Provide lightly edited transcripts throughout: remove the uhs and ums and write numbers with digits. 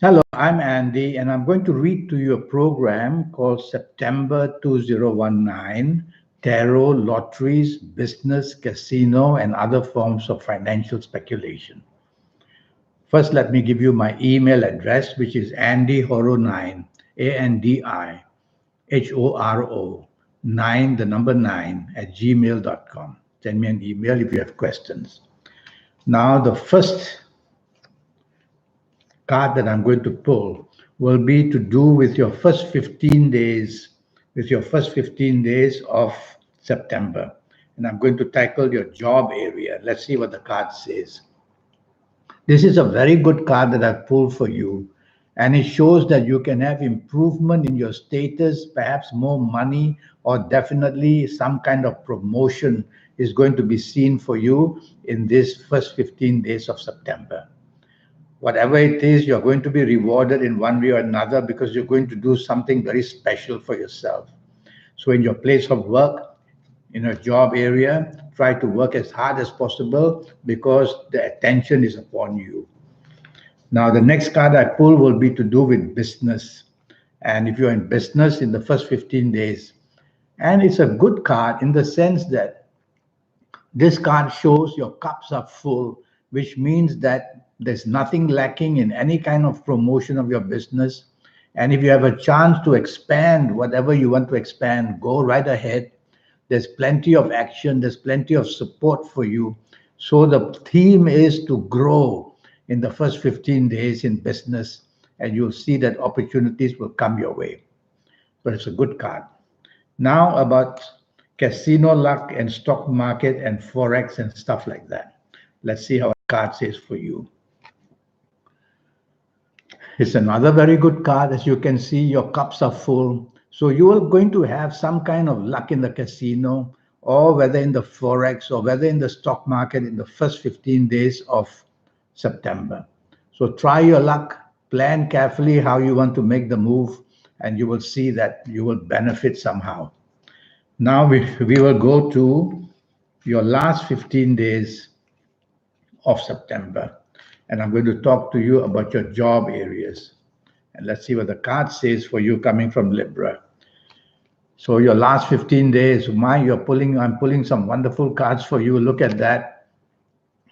Hello, I'm Andy, and I'm going to read to you a program called September 2019 Tarot, Lotteries, Business, Casino, and Other Forms of Financial Speculation. First, let me give you my email address, which is andyhoro9, ANDIHORO 9, the number 9, at gmail.com. Send me an email if you have questions. Now, the first card that I'm going to pull will be to do with your first 15 days, of September. And I'm going to tackle your job area. Let's see what the card says. This is a very good card that I've pulled for you. And it shows that you can have improvement in your status, perhaps more money, or definitely some kind of promotion is going to be seen for you in this first 15 days of September. Whatever it is, you're going to be rewarded in one way or another because you're going to do something very special for yourself. So, in your place of work, in a job area, try to work as hard as possible because the attention is upon you. Now, the next card I pull will be to do with business. And if you're in business in the first 15 days, and it's a good card in the sense that this card shows your cups are full, which means that there's nothing lacking in any kind of promotion of your business. And if you have a chance to expand whatever you want to expand, go right ahead. There's plenty of action, there's plenty of support for you. So the theme is to grow in the first 15 days in business, and you'll see that opportunities will come your way. But it's a good card. Now about casino luck and stock market and forex and stuff like that. Let's see how a card says for you. It's another very good card. As you can see, your cups are full. So you are going to have some kind of luck in the casino, or whether in the forex, or whether in the stock market in the first 15 days of September. So try your luck, plan carefully how you want to make the move, and you will see that you will benefit somehow. Now we will go to your last 15 days of September. And I'm going to talk to you about your job areas. And let's see what the card says for you coming from Libra. So your last 15 days, I'm pulling some wonderful cards for you. Look at that.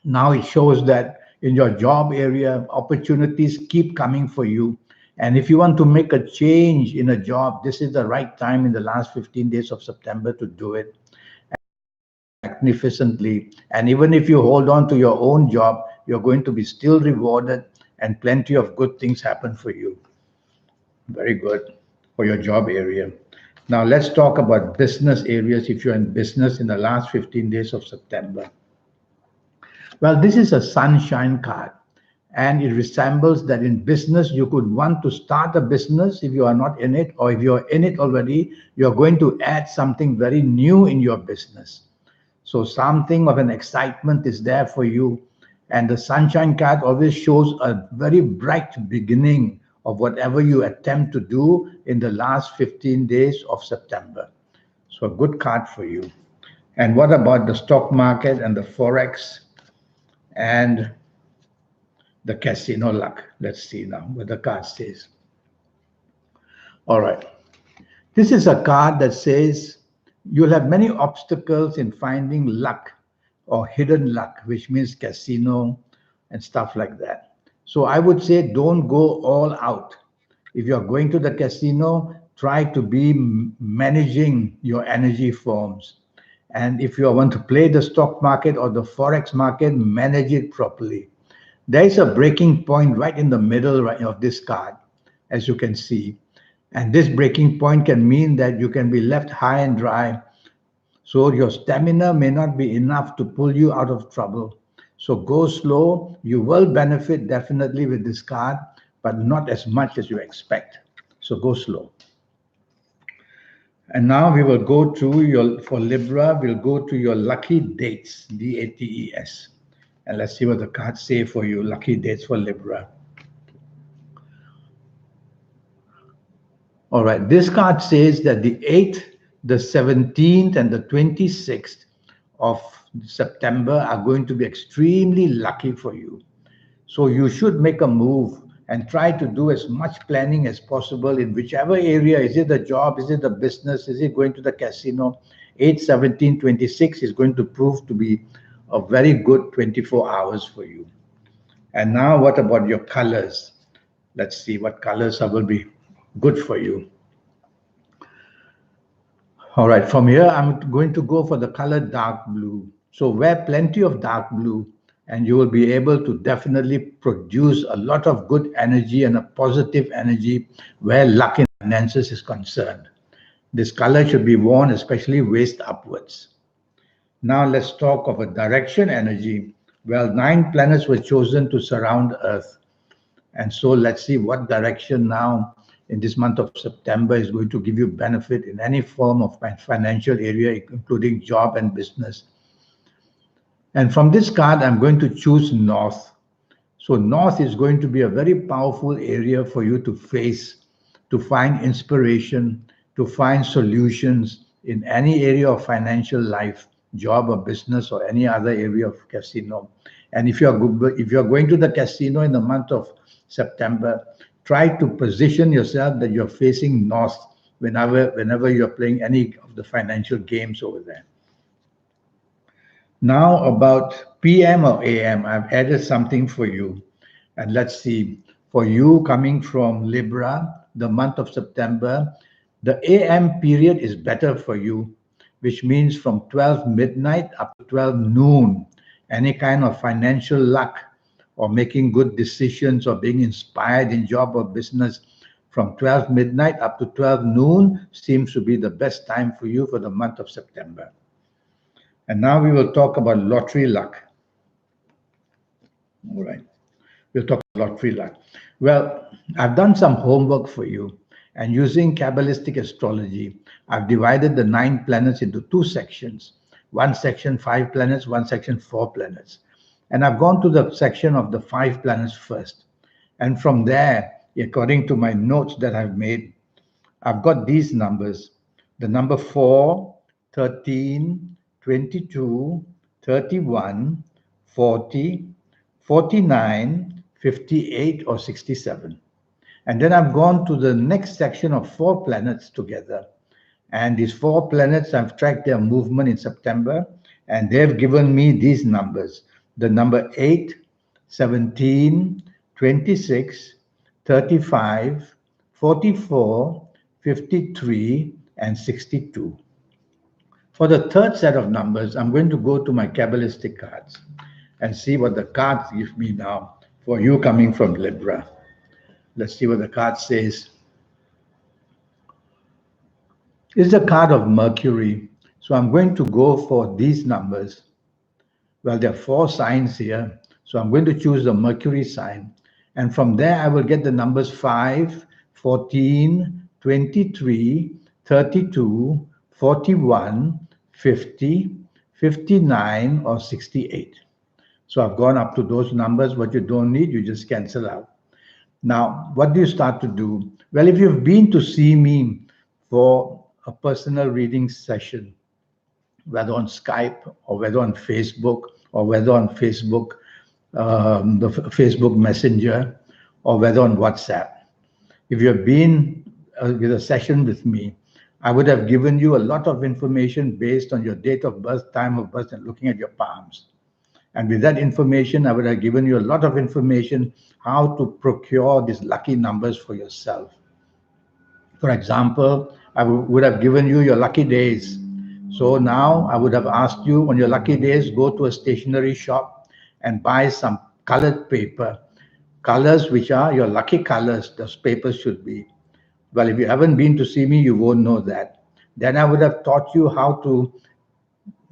Now it shows that in your job area, opportunities keep coming for you. And if you want to make a change in a job, this is the right time in the last 15 days of September to do it magnificently. And even if you hold on to your own job, you're going to be still rewarded and plenty of good things happen for you. Very good for your job area. Now let's talk about business areas if you're in business in the last 15 days of September. Well, this is a sunshine card, and it resembles that in business you could want to start a business if you are not in it, or if you're in it already, you're going to add something very new in your business. So something of an excitement is there for you. And the sunshine card always shows a very bright beginning of whatever you attempt to do in the last 15 days of September. So a good card for you. And what about the stock market and the forex and the casino luck? Let's see now what the card says. All right. This is a card that says you'll have many obstacles in finding luck or hidden luck, which means casino and stuff like that. So I would say don't go all out. If you're going to the casino, try to be managing your energy forms. And if you want to play the stock market or the forex market, manage it properly. There is a breaking point right in the middle of this card, as you can see. And this breaking point can mean that you can be left high and dry. So your stamina may not be enough to pull you out of trouble. So go slow. You will benefit definitely with this card, but not as much as you expect. So go slow. And now we will go to for Libra, we'll go to your lucky dates, DATES. And let's see what the cards say for you, lucky dates for Libra. All right, this card says that the 8th, the 17th, and the 26th of September are going to be extremely lucky for you. So you should make a move and try to do as much planning as possible in whichever area. Is it a job? Is it a business? Is it going to the casino? 8/17/26 is going to prove to be a very good 24 hours for you. And now, what about your colors? Let's see what colors will be good for you. All right, from here, I'm going to go for the color dark blue. So wear plenty of dark blue, and you will be able to definitely produce a lot of good energy and a positive energy where luck in finances is concerned. This color should be worn, especially waist upwards. Now let's talk of a direction energy. Well, 9 planets were chosen to surround Earth. And so let's see what direction now in this month of September is going to give you benefit in any form of financial area, including job and business. And from this card, I'm going to choose North. So North is going to be a very powerful area for you to face, to find inspiration, to find solutions in any area of financial life, job or business or any other area of casino. And if you're going to the casino in the month of September, try to position yourself that you're facing north whenever you're playing any of the financial games over there. Now about PM or AM, I've added something for you. And let's see, for you coming from Libra, the month of September, the AM period is better for you, which means from 12 midnight up to 12 noon. Any kind of financial luck or making good decisions or being inspired in job or business from 12 midnight up to 12 noon seems to be the best time for you for the month of September. And now we will talk about lottery luck. All right. We'll talk about lottery luck. Well, I've done some homework for you. And using Kabbalistic astrology, I've divided the 9 planets into 2 sections. One section, 5 planets, one section, 4 planets. And I've gone to the section of the 5 planets first. And from there, according to my notes that I've made, I've got these numbers. The number 4, 13, 22, 31, 40, 49, 58, or 67. And then I've gone to the next section of 4 planets together. And these 4 planets, I've tracked their movement in September, and they've given me these numbers. The number 8, 17, 26, 35, 44, 53, and 62. For the third set of numbers, I'm going to go to my Kabbalistic cards and see what the cards give me now for you coming from Libra. Let's see what the card says. It's the card of Mercury. So I'm going to go for these numbers. Well, there are 4 signs here. So I'm going to choose the Mercury sign. And from there, I will get the numbers 5, 14, 23, 32, 41, 50, 59, or 68. So I've gone up to those numbers. What you don't need, you just cancel out. Now, what do you start to do? Well, if you've been to see me for a personal reading session, whether on Skype or whether on Facebook or whether on Facebook, the Facebook Messenger, or whether on WhatsApp, if you've been with a session with me, I would have given you a lot of information based on your date of birth, time of birth, and looking at your palms. And with that information, I would have given you a lot of information how to procure these lucky numbers for yourself. For example, I would have given you your lucky days. So now I would have asked you on your lucky days, go to a stationery shop and buy some colored paper. Colors which are your lucky colors, those papers should be. Well, if you haven't been to see me, you won't know that. Then I would have taught you how to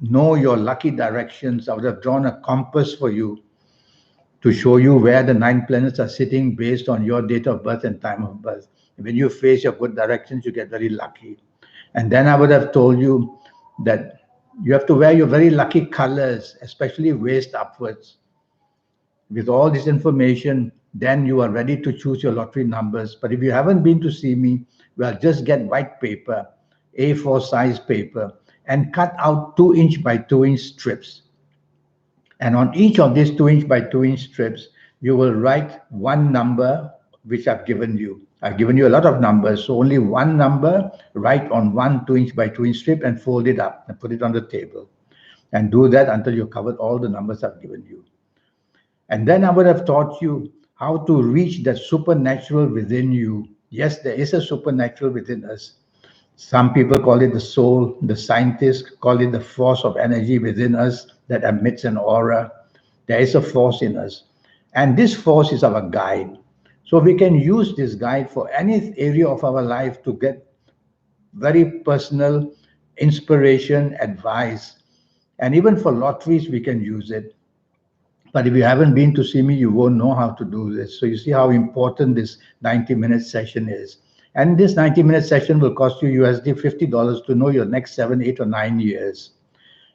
know your lucky directions. I would have drawn a compass for you to show you where the 9 planets are sitting based on your date of birth and time of birth. When you face your good directions, you get very lucky. And then I would have told you that you have to wear your very lucky colors, especially waist upwards. With all this information, then you are ready to choose your lottery numbers. But if you haven't been to see me, well, just get white paper, A4 size paper, and cut out 2-inch by 2-inch strips. And on each of these 2-inch by 2-inch strips, you will write one number which I've given you. I've given you a lot of numbers, so only one number, write on one 2-inch by 2-inch strip and fold it up and put it on the table. And do that until you've covered all the numbers I've given you. And then I would have taught you how to reach the supernatural within you. Yes, there is a supernatural within us. Some people call it the soul. The scientists call it the force of energy within us that emits an aura. There is a force in us. And this force is our guide. So we can use this guide for any area of our life to get very personal inspiration, advice. And even for lotteries, we can use it. But if you haven't been to see me, you won't know how to do this. So you see how important this 90-minute session is. And this 90-minute session will cost you USD $50 to know your next 7, 8, or 9 years.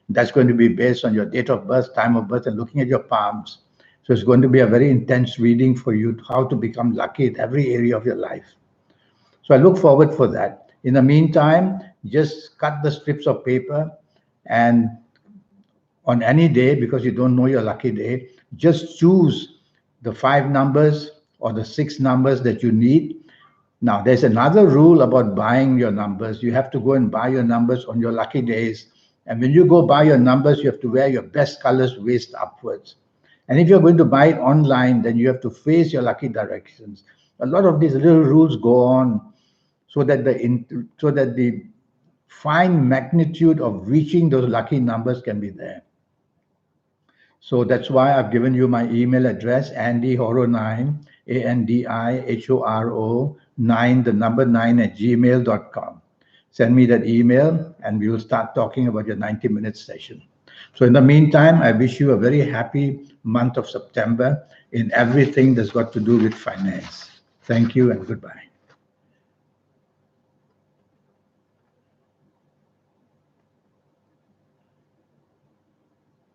That's going to be based on your date of birth, time of birth, and looking at your palms. So it's going to be a very intense reading for you, how to become lucky in every area of your life. So I look forward for that. In the meantime, just cut the strips of paper, and on any day, because you don't know your lucky day, just choose the 5 numbers or the 6 numbers that you need. Now, there's another rule about buying your numbers. You have to go and buy your numbers on your lucky days. And when you go buy your numbers, you have to wear your best colors waist upwards. And if you're going to buy it online, then you have to face your lucky directions. A lot of these little rules go on so that the fine magnitude of reaching those lucky numbers can be there. So that's why I've given you my email address, andyhoro9, ANDIHORO 9, the number 9 at gmail.com. Send me that email and we will start talking about your 90-minute session. So in the meantime, I wish you a very happy month of September in everything that's got to do with finance. Thank you and goodbye.